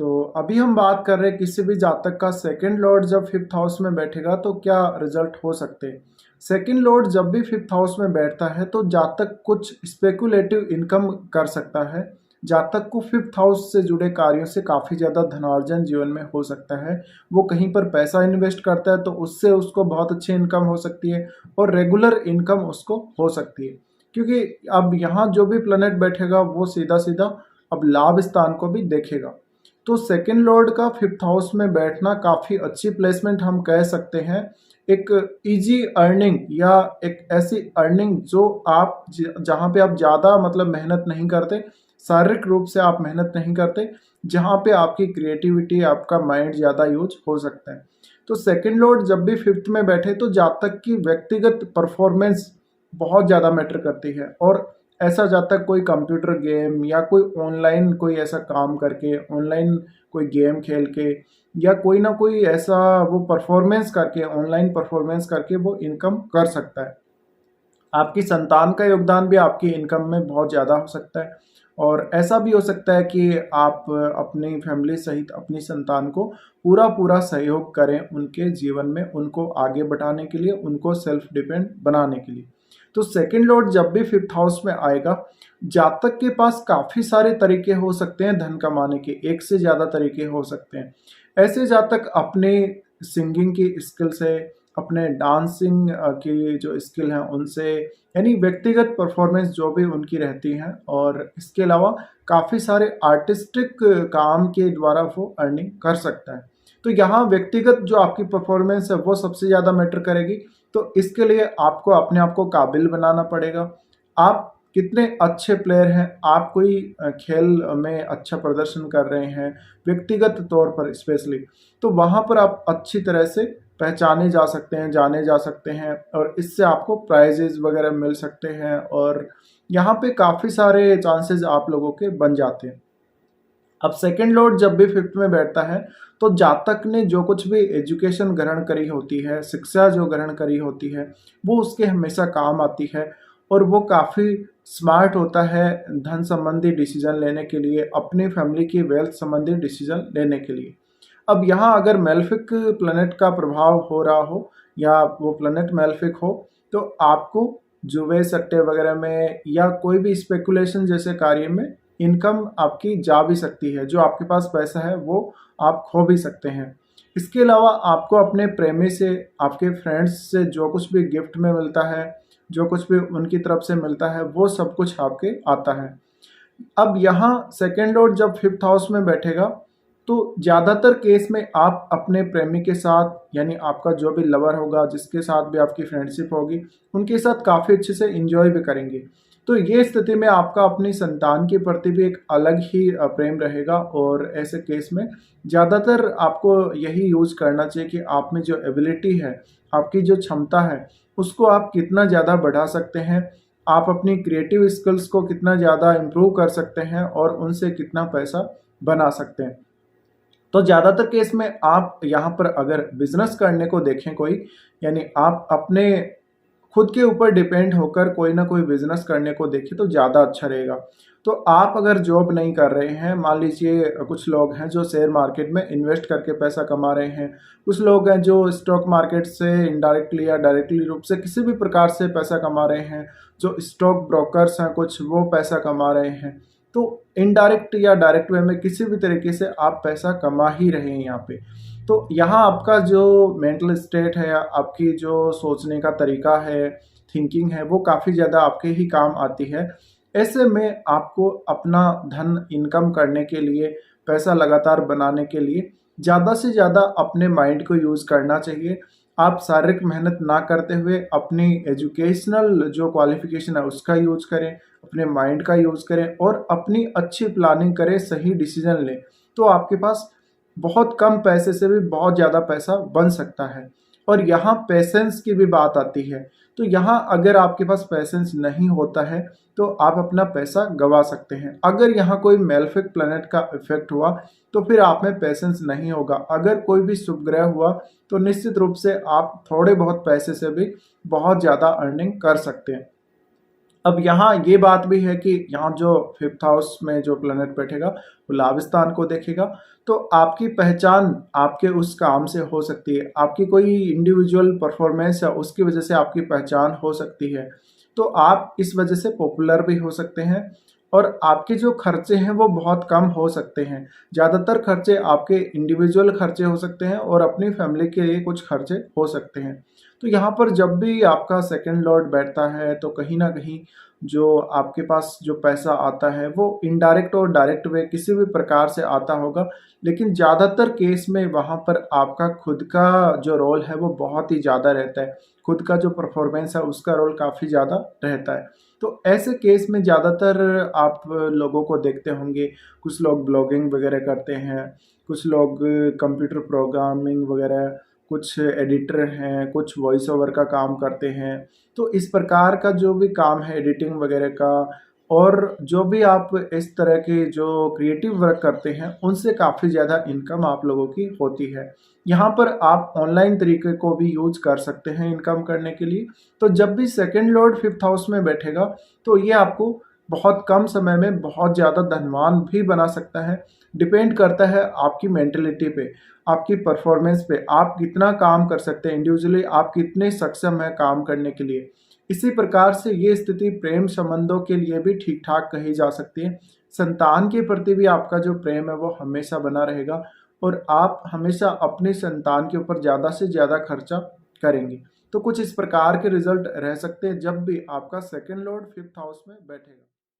तो अभी हम बात कर रहे हैं किसी भी जातक का सेकंड लॉर्ड जब फिफ्थ हाउस में बैठेगा तो क्या रिजल्ट हो सकते हैं। सेकंड लॉर्ड जब भी फिफ्थ हाउस में बैठता है तो जातक कुछ स्पेकुलेटिव इनकम कर सकता है। जातक को फिफ्थ हाउस से जुड़े कार्यों से काफ़ी ज़्यादा धनार्जन जीवन में हो सकता है। वो कहीं पर पैसा इन्वेस्ट करता है तो उससे उसको बहुत अच्छी इनकम हो सकती है और रेगुलर इनकम उसको हो सकती है, क्योंकि अब यहाँ जो भी प्लैनेट बैठेगा वो सीधा सीधा अब लाभ स्थान को भी देखेगा। तो सेकंड लॉर्ड का फिफ्थ हाउस में बैठना काफ़ी अच्छी प्लेसमेंट हम कह सकते हैं। एक इजी अर्निंग या एक ऐसी अर्निंग जो आप जहाँ पे आप ज़्यादा मतलब मेहनत नहीं करते, शारीरिक रूप से आप मेहनत नहीं करते, जहाँ पे आपकी क्रिएटिविटी आपका माइंड ज़्यादा यूज हो सकता है। तो सेकंड लॉर्ड जब भी फिफ्थ में बैठे तो जातक की व्यक्तिगत परफॉर्मेंस बहुत ज़्यादा मैटर करती है। और ऐसा जातक कोई कंप्यूटर गेम या कोई ऑनलाइन कोई ऐसा काम करके, ऑनलाइन कोई गेम खेल के या कोई ना कोई ऐसा वो परफॉर्मेंस करके, ऑनलाइन परफॉर्मेंस करके वो इनकम कर सकता है। आपकी संतान का योगदान भी आपकी इनकम में बहुत ज़्यादा हो सकता है। और ऐसा भी हो सकता है कि आप अपनी फैमिली सहित अपनी संतान को पूरा पूरा सहयोग करें उनके जीवन में, उनको आगे बढ़ाने के लिए, उनको सेल्फ डिपेंड बनाने के लिए। तो सेकंड लॉर्ड जब भी फिफ्थ हाउस में आएगा, जातक के पास काफ़ी सारे तरीके हो सकते हैं धन कमाने के, एक से ज़्यादा तरीके हो सकते हैं। ऐसे जातक अपने सिंगिंग की स्किल से, अपने डांसिंग की जो स्किल हैं उनसे, यानी व्यक्तिगत परफॉर्मेंस जो भी उनकी रहती हैं, और इसके अलावा काफ़ी सारे आर्टिस्टिक काम के द्वारा वो अर्निंग कर सकता है। तो यहाँ व्यक्तिगत जो आपकी परफॉर्मेंस है वो सबसे ज़्यादा मैटर करेगी। तो इसके लिए आपको अपने आप को काबिल बनाना पड़ेगा। आप कितने अच्छे प्लेयर हैं, आप कोई खेल में अच्छा प्रदर्शन कर रहे हैं व्यक्तिगत तौर पर स्पेशली, तो वहाँ पर आप अच्छी तरह से पहचाने जा सकते हैं, जाने जा सकते हैं, और इससे आपको प्राइजेज वगैरह मिल सकते हैं। और यहाँ पे काफ़ी सारे चांसेस आप लोगों के बन जाते हैं। अब सेकंड लॉर्ड जब भी फिफ्थ में बैठता है तो जातक ने जो कुछ भी एजुकेशन ग्रहण करी होती है, शिक्षा जो ग्रहण करी होती है, वो उसके हमेशा काम आती है। और वो काफ़ी स्मार्ट होता है धन संबंधी डिसीजन लेने के लिए, अपनी फैमिली की वेल्थ संबंधी डिसीजन लेने के लिए। अब यहाँ अगर मेलेफिक प्लैनेट का प्रभाव हो रहा हो या वो प्लैनेट मेलेफिक हो, तो आपको जुए सट्टे वगैरह में या कोई भी स्पेकुलेशन जैसे कार्य में इनकम आपकी जा भी सकती है। जो आपके पास पैसा है वो आप खो भी सकते हैं। इसके अलावा आपको अपने प्रेमी से, आपके फ्रेंड्स से जो कुछ भी गिफ्ट में मिलता है, जो कुछ भी उनकी तरफ से मिलता है, वो सब कुछ आपके आता है। अब यहाँ सेकंड लॉर्ड जब फिफ्थ हाउस में बैठेगा तो ज़्यादातर केस में आप अपने प्रेमी के साथ, यानी आपका जो भी लवर होगा, जिसके साथ भी आपकी फ्रेंडशिप होगी, उनके साथ काफ़ी अच्छे से इंजॉय भी करेंगे। तो ये स्थिति में आपका अपनी संतान के प्रति भी एक अलग ही प्रेम रहेगा। और ऐसे केस में ज़्यादातर आपको यही यूज़ करना चाहिए कि आप में जो एबिलिटी है, आपकी जो क्षमता है, उसको आप कितना ज़्यादा बढ़ा सकते हैं, आप अपनी क्रिएटिव स्किल्स को कितना ज़्यादा इम्प्रूव कर सकते हैं और उनसे कितना पैसा बना सकते हैं। तो ज़्यादातर केस में आप यहाँ पर अगर बिजनेस करने को देखें कोई, यानी आप अपने खुद के ऊपर डिपेंड होकर कोई ना कोई बिजनेस करने को देखें तो ज़्यादा अच्छा रहेगा। तो आप अगर जॉब नहीं कर रहे हैं, मान लीजिए कुछ लोग हैं जो शेयर मार्केट में इन्वेस्ट करके पैसा कमा रहे हैं, कुछ लोग हैं जो स्टॉक मार्केट से इनडायरेक्टली या डायरेक्टली रूप से किसी भी प्रकार से पैसा कमा रहे हैं, जो स्टॉक ब्रोकर्स हैं कुछ, वो पैसा कमा रहे हैं। तो इनडायरेक्ट या डायरेक्ट वे में किसी भी तरीके से आप पैसा कमा ही रहे हैं यहाँ पे। तो यहाँ आपका जो मेंटल स्टेट है, आपकी जो सोचने का तरीका है, थिंकिंग है, वो काफ़ी ज़्यादा आपके ही काम आती है। ऐसे में आपको अपना धन इनकम करने के लिए, पैसा लगातार बनाने के लिए ज़्यादा से ज़्यादा अपने माइंड को यूज़ करना चाहिए। आप शारीरिक मेहनत ना करते हुए अपनी एजुकेशनल जो क्वालिफिकेशन है उसका यूज़ करें, अपने माइंड का यूज़ करें और अपनी अच्छी प्लानिंग करें, सही डिसीजन लें। तो आपके पास बहुत कम पैसे से भी बहुत ज़्यादा पैसा बन सकता है। और यहाँ पेशेंस की भी बात आती है। तो यहाँ अगर आपके पास पेशेंस नहीं होता है तो आप अपना पैसा गंवा सकते हैं। अगर यहाँ कोई मेलेफिक प्लैनेट का इफेक्ट हुआ तो फिर आप में पेशेंस नहीं होगा। अगर कोई भी शुभ ग्रह हुआ तो निश्चित रूप से आप थोड़े बहुत पैसे से भी बहुत ज़्यादा अर्निंग कर सकते हैं। अब यहाँ ये बात भी है कि यहाँ जो फिफ्थ हाउस में जो प्लैनेट बैठेगा वो लाभ स्थान को देखेगा, तो आपकी पहचान आपके उस काम से हो सकती है, आपकी कोई इंडिविजुअल परफॉर्मेंस है उसकी वजह से आपकी पहचान हो सकती है, तो आप इस वजह से पॉपुलर भी हो सकते हैं और आपके जो खर्चे हैं वो बहुत कम हो सकते हैं। ज़्यादातर खर्चे आपके इंडिविजुअल खर्चे हो सकते हैं और अपनी फैमिली के लिए कुछ खर्चे हो सकते हैं। तो यहाँ पर जब भी आपका सेकंड लॉर्ड बैठता है तो कहीं न कहीं जो आपके पास जो पैसा आता है वो इनडायरेक्ट और डायरेक्ट वे किसी भी प्रकार से आता होगा, लेकिन ज़्यादातर केस में वहाँ पर आपका खुद का जो रोल है वो बहुत ही ज़्यादा रहता है। खुद का जो परफॉर्मेंस है उसका रोल काफ़ी ज़्यादा रहता है। तो ऐसे केस में ज़्यादातर आप लोगों को देखते होंगे, कुछ लोग ब्लॉगिंग वगैरह करते हैं, कुछ लोग कंप्यूटर प्रोग्रामिंग वगैरह, कुछ एडिटर हैं, कुछ वॉइस ओवर का काम करते हैं। तो इस प्रकार का जो भी काम है एडिटिंग वगैरह का, और जो भी आप इस तरह के जो क्रिएटिव वर्क करते हैं उनसे काफ़ी ज़्यादा इनकम आप लोगों की होती है। यहाँ पर आप ऑनलाइन तरीके को भी यूज कर सकते हैं इनकम करने के लिए। तो जब भी सेकंड लॉर्ड फिफ्थ हाउस में बैठेगा तो ये आपको बहुत कम समय में बहुत ज़्यादा धनवान भी बना सकता है। डिपेंड करता है आपकी मेंटलिटी पे, आपकी परफॉर्मेंस पे, आप कितना काम कर सकते हैं इंडिविजुअली, आप कितने सक्षम हैं काम करने के लिए। इसी प्रकार से ये स्थिति प्रेम संबंधों के लिए भी ठीक ठाक कही जा सकती है। संतान के प्रति भी आपका जो प्रेम है वो हमेशा बना रहेगा और आप हमेशा अपनी संतान के ऊपर ज़्यादा से ज़्यादा खर्चा करेंगे। तो कुछ इस प्रकार के रिजल्ट रह सकते हैं जब भी आपका सेकंड लॉर्ड फिफ्थ हाउस में बैठेगा।